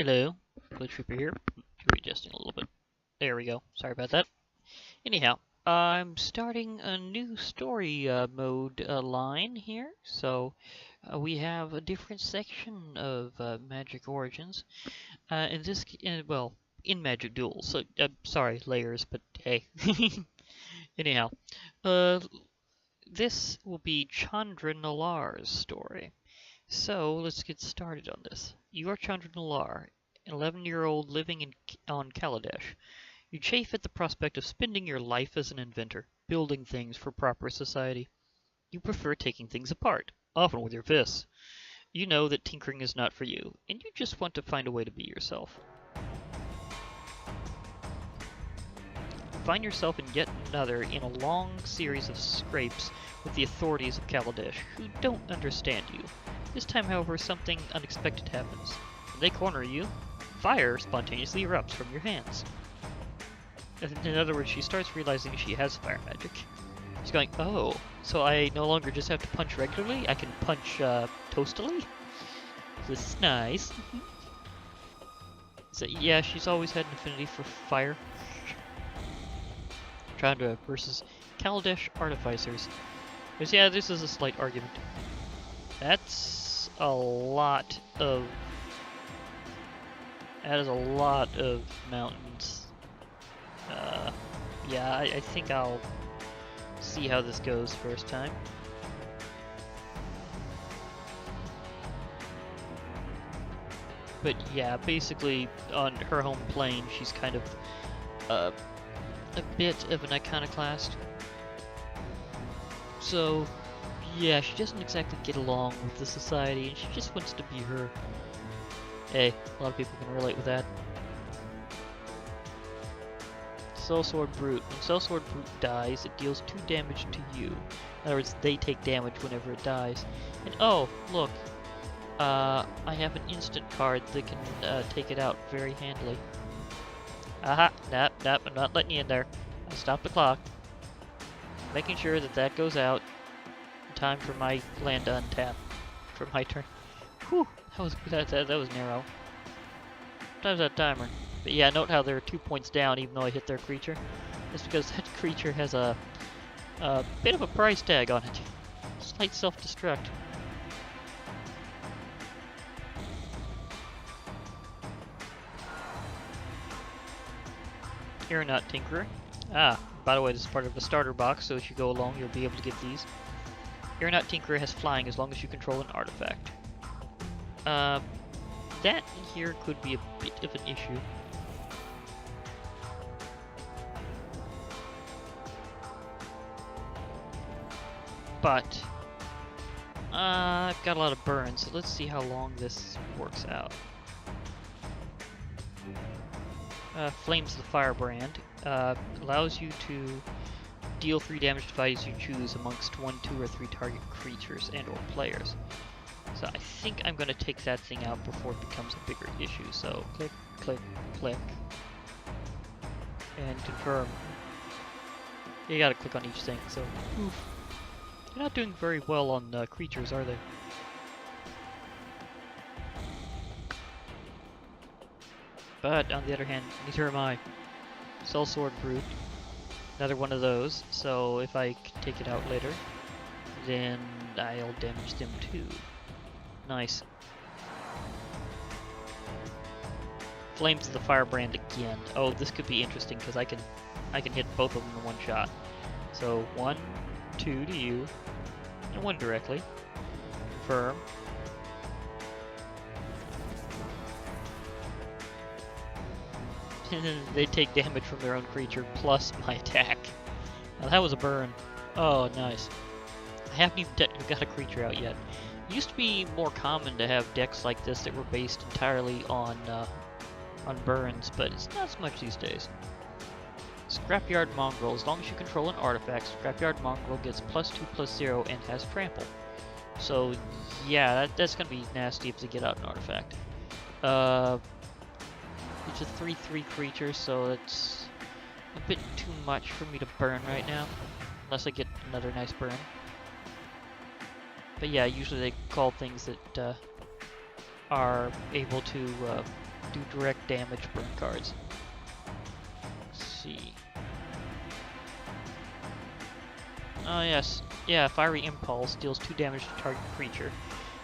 Hello, Glitch Reaper here. Readjusting a little bit. There we go. Sorry about that. Anyhow, I'm starting a new story mode line here. So we have a different section of Magic Origins. In Magic Duels. So sorry, layers, but hey. Anyhow, uh, this will be Chandra Nalaar's story. So let's get started on this. You are Chandra Nalaar, an 11-year-old living on Kaladesh. You chafe at the prospect of spending your life as an inventor, building things for proper society. You prefer taking things apart, often with your fists. You know that tinkering is not for you, and you just want to find a way to be yourself. You find yourself in yet another in a long series of scrapes with the authorities of Kaladesh, who don't understand you. This time, however, something unexpected happens. When they corner you, fire spontaneously erupts from your hands. In other words, she starts realizing she has fire magic. She's going, oh, so I no longer just have to punch regularly? I can punch toastily? This is nice. So yeah, she's always had an affinity for fire. Chandra versus Kaladesh Artificers. Because yeah, this is a slight argument. That's a lot of... That is a lot of mountains. Yeah, I think I'll see how this goes first time. But yeah, basically on her home plane, she's kind of a bit of an iconoclast. So yeah, she doesn't exactly get along with the society, and she just wants to be her. Hey, a lot of people can relate with that. Sellsword Brute. When Sellsword Brute dies, it deals 2 damage to you. In other words, they take damage whenever it dies. And oh, look, I have an instant card that can take it out very handily. Aha! Nope, I'm not letting you in there. I stopped the clock. Making sure that that goes out in time for my land to untap for my turn. Whew, that was narrow. What time's that timer? But yeah, note how they're 2 points down even though I hit their creature. That's because that creature has a bit of a price tag on it. Slight self-destruct. Aeronaut Tinkerer. Ah, by the way, this is part of the starter box, so as you go along, you'll be able to get these. Aeronaut Tinkerer has flying as long as you control an artifact. That here could be a bit of an issue. But I've got a lot of burns, so let's see how long this works out. Flames the Firebrand allows you to deal 3 damage to values you choose amongst 1, 2, or 3 target creatures and/or players. So I think I'm going to take that thing out before it becomes a bigger issue. So click, click, click, and confirm. You gotta click on each thing. So oof. They're not doing very well on creatures, are they? But on the other hand, neither am I. Sellsword Brute, another one of those. So if I can take it out later, then I'll damage them too. Nice. Flames of the Firebrand again. Oh, this could be interesting because I can hit both of them in one shot. So 1, 2 to you, and 1 directly. Confirm. They take damage from their own creature plus my attack. Now that was a burn. Oh, nice. I haven't even got a creature out yet. It used to be more common to have decks like this that were based entirely on burns, but it's not so much these days. Scrapyard Mongrel. As long as you control an artifact, Scrapyard Mongrel gets +2/+0 and has trample. So yeah, that's gonna be nasty if they get out an artifact. It's a 3/3 creature, so it's a bit too much for me to burn right now, unless I get another nice burn. But yeah, usually they call things that are able to do direct damage burn cards. Let's see. Oh yes, yeah, Fiery Impulse deals 2 damage to target creature,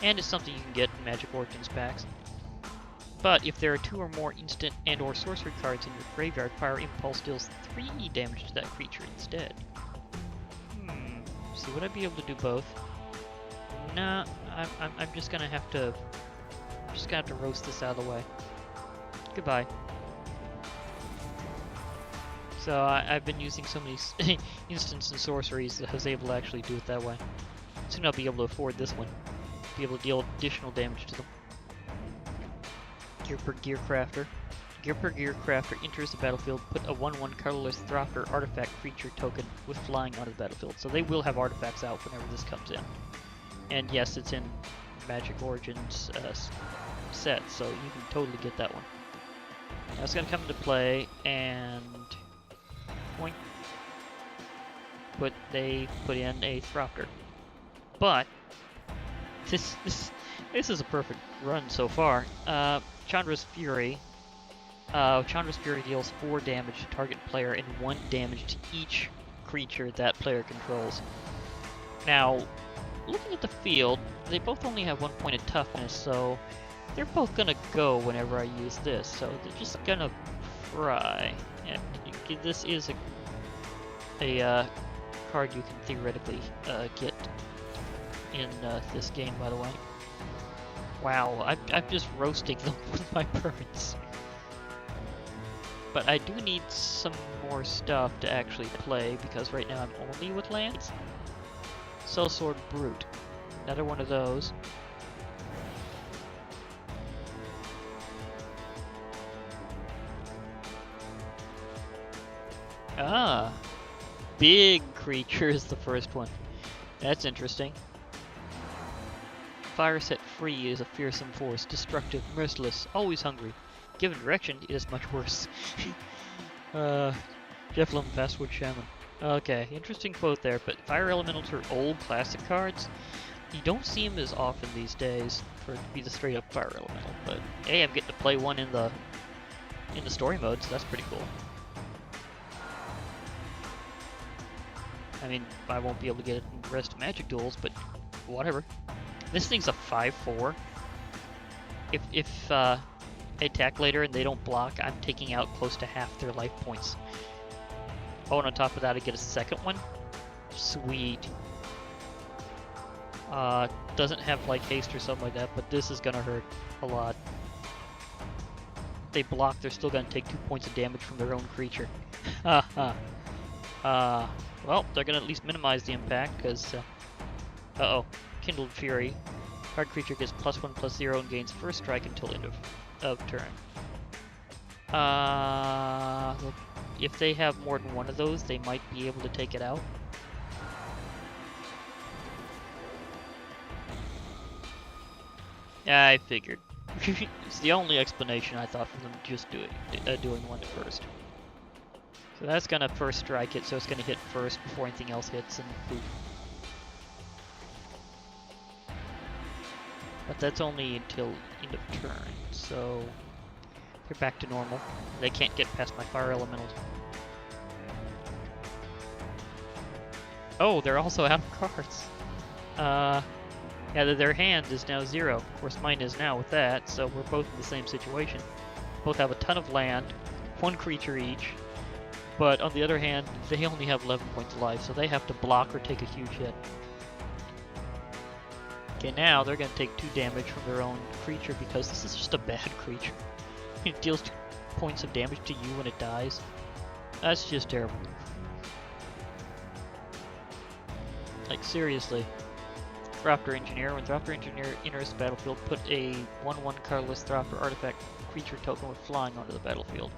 and is something you can get in Magic Origins packs. But if there are 2 or more instant and or sorcery cards in your graveyard, Fiery Impulse deals 3 damage to that creature instead. See, would I be able to do both? Nah, I'm just gonna have to roast this out of the way. Goodbye. So I've been using so many instants and sorceries that I was able to actually do it that way. Soon I'll be able to afford this one. Be able to deal additional damage to them. Gear per Gear Crafter. Gear per Gear Crafter enters the battlefield, put a 1/1 colorless Thropter artifact creature token with flying onto the battlefield. So they will have artifacts out whenever this comes in. And yes, it's in Magic Origins set, so you can totally get that one. Now it's going to come into play, and point. They put in a Thropter. But this is a perfect run so far. Chandra's Fury. Chandra's Fury deals 4 damage to target player and 1 damage to each creature that player controls. Now, looking at the field, they both only have 1 point of toughness, so they're both gonna go whenever I use this. So they're just gonna fry. And this is a card you can theoretically get in this game, by the way. Wow, I'm just roasting them with my burns. But I do need some more stuff to actually play, because right now I'm only with lands. Sellsword Brute. Another one of those. Ah! Big creature is the first one. That's interesting. Fire set free is a fearsome force, destructive, merciless, always hungry. Given direction, it is much worse. Jefflum, Fastwood Shaman. Okay, interesting quote there, but Fire Elementals are old classic cards. You don't see them as often these days for it to be the straight up Fire Elemental, but hey, I'm getting to play one in the story mode, so that's pretty cool. I mean, I won't be able to get it in the rest of Magic Duels, but whatever. This thing's a 5/4. If I attack later and they don't block, I'm taking out close to half their life points. Oh, and on top of that, I get a second one. Sweet. Doesn't have like haste or something like that, but this is gonna hurt a lot. If they block, they're still gonna take 2 points of damage from their own creature. Well, they're gonna at least minimize the impact, because, uh-oh. Kindled Fury. Card creature gets +1/+0 and gains first strike until end of turn. If they have more than one of those, they might be able to take it out. Yeah, I figured. It's the only explanation I thought for them just doing one first. So that's gonna first strike it, so it's gonna hit first before anything else hits, and poof. But that's only until end of turn, so they're back to normal. They can't get past my Fire Elementals. Oh, they're also out of cards. Yeah, their hand is now 0. Of course, mine is now with that, so we're both in the same situation. Both have a ton of land, 1 creature each, but on the other hand, they only have 11 points of life, so they have to block or take a huge hit. Okay, now they're going to take 2 damage from their own creature, because this is just a bad creature. It deals 2 points of damage to you when it dies. That's just terrible. Like, seriously. Thropter Engineer. When Thropter Engineer enters the battlefield, put a 1/1 colorless Thropter artifact creature token with flying onto the battlefield.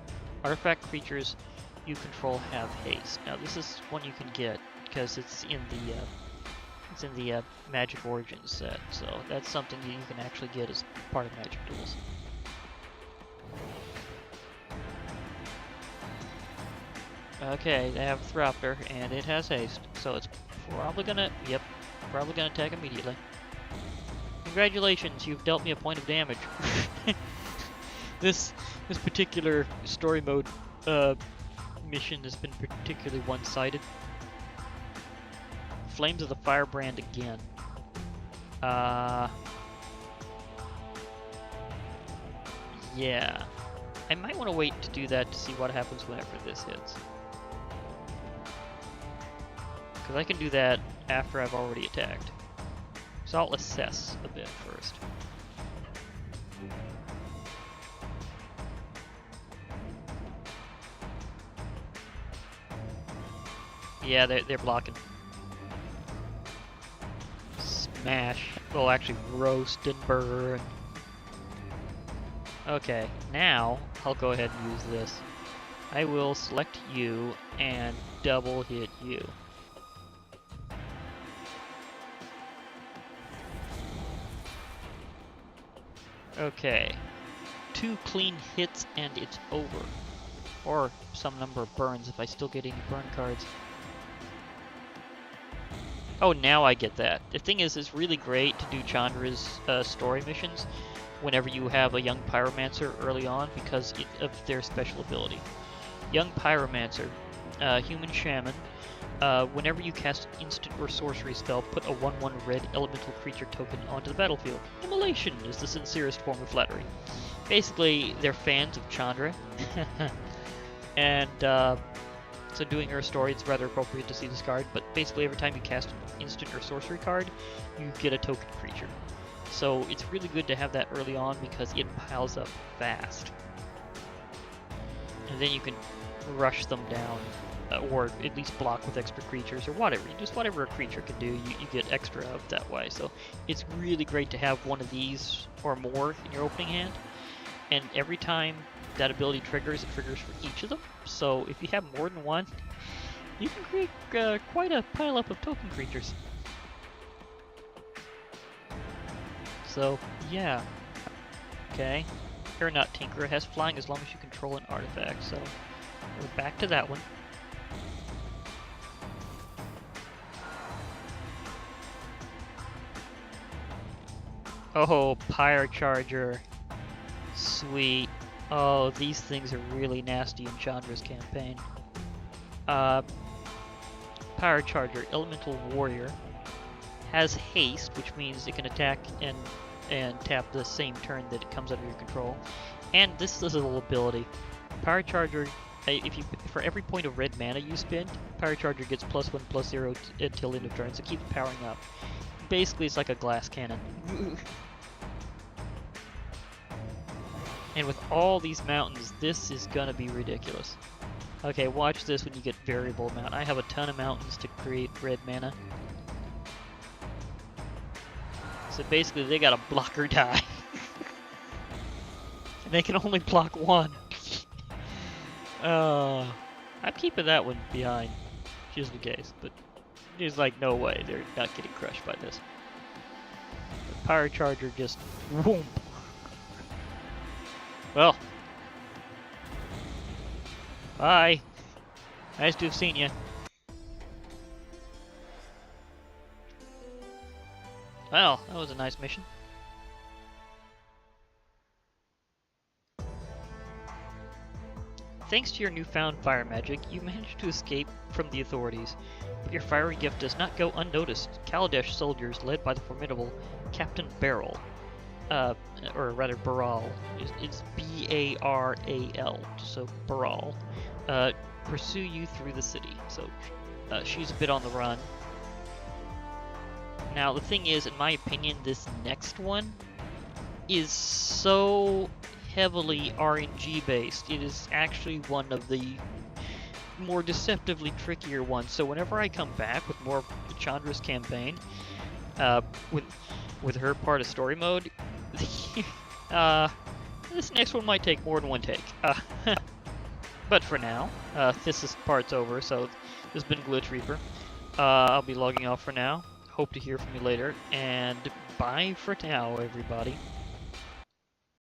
Artifact creatures you control have haste. Now this is one you can get because it's in the Magic Origins set, so that's something that you can actually get as part of Magic Duels. Okay, they have Thropter, and it has haste, so it's probably gonna attack immediately. Congratulations, you've dealt me a point of damage. This particular story mode mission has been particularly one-sided. Flames of the Firebrand again. Yeah. I might want to wait to do that to see what happens whenever this hits. Because I can do that after I've already attacked. So I'll assess a bit first. Yeah, they're blocking. Smash. Well, actually, roast and burn. Okay, now I'll go ahead and use this. I will select you and double hit you. Okay. 2 clean hits and it's over. Or some number of burns if I still get any burn cards. Oh, now I get that. The thing is, it's really great to do Chandra's story missions whenever you have a young pyromancer early on because of their special ability. Young pyromancer, human shaman. Whenever you cast an instant or sorcery spell, put a 1/1 red elemental creature token onto the battlefield. Immolation is the sincerest form of flattery. Basically, they're fans of Chandra, and so doing her story, it's rather appropriate to see this card, but basically every time you cast an instant or sorcery card, you get a token creature. So it's really good to have that early on because it piles up fast. And then you can rush them down, or at least block with extra creatures, or whatever. Just whatever a creature can do, you get extra of that way. So it's really great to have one of these or more in your opening hand. And every time that ability triggers, it triggers for each of them. So if you have more than one, you can create quite a pile-up of token creatures. So, yeah. Okay. Aeronaut Tinkerer has flying as long as you control an artifact, so we're back to that one. Oh, Pyre Charger. Sweet. Oh, these things are really nasty in Chandra's campaign. Pyre Charger, Elemental Warrior, has haste, which means it can attack and tap the same turn that it comes under your control. And this little ability, Pyre Charger, for every point of red mana you spend, Pyre Charger gets +1/+0 until end of turn, so keep powering up. Basically, it's like a glass cannon. And with all these mountains, this is gonna be ridiculous. Okay, watch this when you get variable amount. I have a ton of mountains to create red mana. So basically, they got a blocker die. And they can only block one. I'm keeping that one behind, just in case. But there's like no way they're not getting crushed by this. The Pyre Charger just whoomp. Well, bye. Nice to have seen you. Well, that was a nice mission. Thanks to your newfound fire magic, you managed to escape from the authorities, but your fiery gift does not go unnoticed. Kaladesh soldiers, led by the formidable Captain Beryl, or rather Baral, it's B-A-R-A-L, so Baral, pursue you through the city. So she's a bit on the run. Now the thing is, in my opinion, this next one is so heavily RNG based. It is actually one of the more deceptively trickier ones. So whenever I come back with more of Chandra's campaign, with her part of story mode, this next one might take more than one take. But for now, this part's over, so this has been Glitch Reaper. I'll be logging off for now. Hope to hear from you later, and bye for now, everybody.